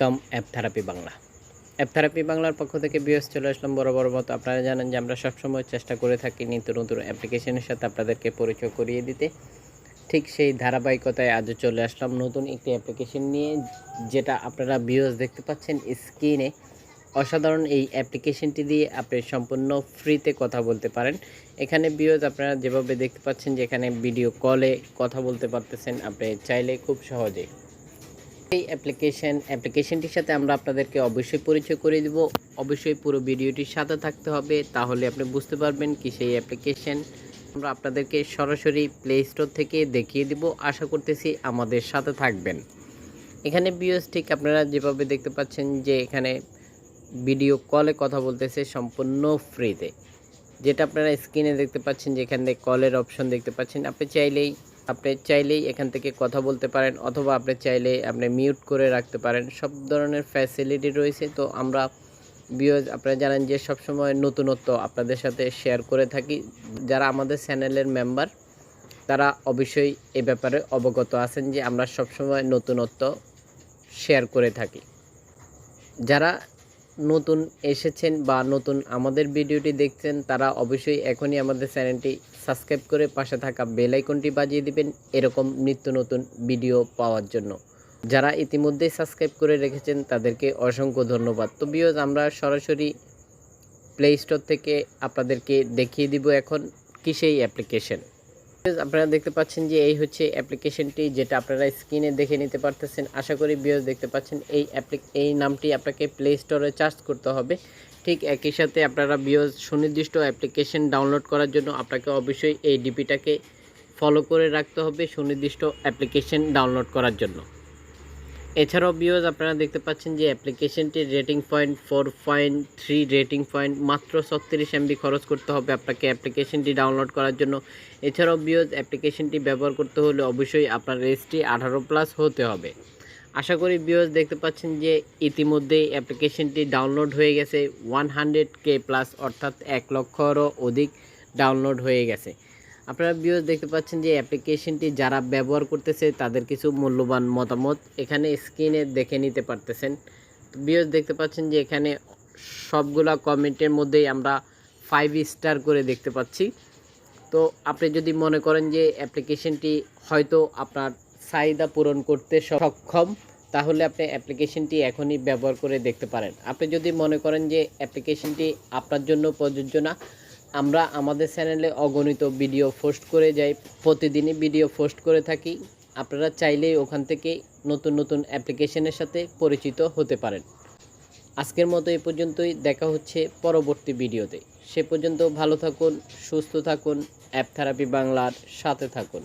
Welcome app therapy Bangla. App therapy বাংলার পক্ষ থেকে ভিউয়ার্স চলে আসলাম বরাবর মতো। আপনারা জানেন যে আমরা সবসময় চেষ্টা করে থাকি নিত্য নতুন অ্যাপ্লিকেশনের সাথে আপনাদেরকে পরিচয় করিয়ে দিতে। ঠিক সেই ধারাবাহিকতায় আজও চলে আসলাম নতুন একটি অ্যাপ্লিকেশন নিয়ে, যেটা আপনারা ভিউয়ার্স দেখতে পাচ্ছেন স্ক্রিনে। অসাধারণ এই অ্যাপ্লিকেশনটি দিয়ে আপনি সম্পূর্ণ ফ্রিতে কথা বলতে পারেন। এখানে ভিউয়ার্স আপনারা যেভাবে দেখতে পাচ্ছেন যে এখানে ভিডিও কলে কথা বলতে পারতেছেন আপনি চাইলে খুব সহজে। এই অ্যাপ্লিকেশনটির সাথে আমরা আপনাদেরকে অবশ্যই পরিচয় করে দিব। অবশ্যই পুরো ভিডিওটির সাথে থাকতে হবে, তাহলে আপনি বুঝতে পারবেন কি সেই অ্যাপ্লিকেশন। আমরা আপনাদেরকে সরাসরি প্লে স্টোর থেকে দেখিয়ে দিব। আশা করতেছি আমাদের সাথে থাকবেন। এখানে ভিউয়ার্স ঠিক আপনারা যেভাবে দেখতে পাচ্ছেন যে এখানে ভিডিও কলে কথা বলতেছে সম্পূর্ণ ফ্রিতে, যেটা আপনারা স্ক্রিনে দেখতে পাচ্ছেন যে এখান থেকে কলের অপশন দেখতে পাচ্ছেন। আপনি চাইলেই এখান থেকে কথা বলতে পারেন, অথবা আপনি চাইলেই আপনি মিউট করে রাখতে পারেন। সব ধরনের ফ্যাসিলিটি রয়েছে। তো আমরা ভিউয়ার্স আপনারা জানেন যে সবসময় নতুনত্ব আপনাদের সাথে শেয়ার করে থাকি। যারা আমাদের চ্যানেলের মেম্বার তারা অবশ্যই এ ব্যাপারে অবগত আছেন যে আমরা সবসময় নতুনত্ব শেয়ার করে থাকি। যারা নতুন এসেছেন বা নতুন আমাদের ভিডিওটি দেখছেন তারা অবশ্যই এখনই আমাদের চ্যানেলটি সাবস্ক্রাইব করে পাশে থাকা বেল আইকনটি বাজিয়ে দিবেন এরকম নিত্য নতুন ভিডিও পাওয়ার জন্য। যারা ইতিমধ্যেই সাবস্ক্রাইব করে রেখেছেন তাদেরকে অসংখ্য ধন্যবাদ। তো ভিউয়ার্স আমরা সরাসরি প্লে স্টোর থেকে আপনাদেরকে দেখিয়ে দিব এখন কি সেই অ্যাপ্লিকেশন। আপনারা দেখতে পাচ্ছেন যে এই হচ্ছে অ্যাপ্লিকেশনটি, যেটা আপনারা স্ক্রিনে দেখে নিতে পারতেছেন। আশা করি ভিউয়ার্স দেখতে পাচ্ছেন এই নামটি আপনাকে প্লে স্টোরে সার্চ করতে হবে। ঠিক একই সাথে আপনারা ভিউয়ার্স সুনির্দিষ্ট অ্যাপ্লিকেশন ডাউনলোড করার জন্য আপনাকে অবশ্যই এই ডিপিটাকে ফলো করে রাখতে হবে সুনির্দিষ্ট অ্যাপ্লিকেশন ডাউনলোড করার জন্য। এছাড়াও ভিউয়ার্স আপনারা দেখতে পাচ্ছেন যে অ্যাপ্লিকেশনটির রেটিং পয়েন্ট 4.3 রেটিং পয়েন্ট, মাত্র 36 MB খরচ করতে হবে আপনাকে অ্যাপ্লিকেশনটি ডাউনলোড করার জন্য। এছাড়াও ভিউয়ার্স অ্যাপ্লিকেশনটি ব্যবহার করতে হলে অবশ্যই আপনার রেজিস্ট্রি 18+ হতে হবে। আশা করি ভিউয়ার্স দেখতে পাচ্ছেন যে ইতিমধ্যেই অ্যাপ্লিকেশনটি ডাউনলোড হয়ে গেছে 100K+, অর্থাৎ 1 লক্ষেরও অধিক ডাউনলোড হয়ে গেছে। আপনারা ভিউয়ার্স দেখতে পাচ্ছেন যে অ্যাপ্লিকেশনটি যারা ব্যবহার করতেছে তাদের কিছু মূল্যবান মতামত এখানে স্ক্রিনে দেখে নিতে পারতেছেন। ভিউয়ার্স দেখতে পাচ্ছেন যে এখানে সবগুলা কমেন্টের মধ্যেই আমরা 5 স্টার করে দেখতে পাচ্ছি। তো আপনি যদি মনে করেন যে অ্যাপ্লিকেশনটি হয়তো আপনার চাহিদা পূরণ করতে সক্ষম, তাহলে আপনি অ্যাপ্লিকেশনটি এখনই ব্যবহার করে দেখতে পারেন। আপনি যদি মনে করেন যে অ্যাপ্লিকেশনটি আপনার জন্য প্রযোজ্য না, আমরা আমাদের চ্যানেলে অগণিত ভিডিও পোস্ট করে যাই, প্রতিদিনই ভিডিও পোস্ট করে থাকি। আপনারা চাইলেই ওখান থেকে নতুন নতুন অ্যাপ্লিকেশনের সাথে পরিচিত হতে পারেন। আজকের মতো এই পর্যন্তই, দেখা হচ্ছে পরবর্তী ভিডিওতে। সে পর্যন্ত ভালো থাকুন, সুস্থ থাকুন, অ্যাপ থেরাপি বাংলার সাথে থাকুন।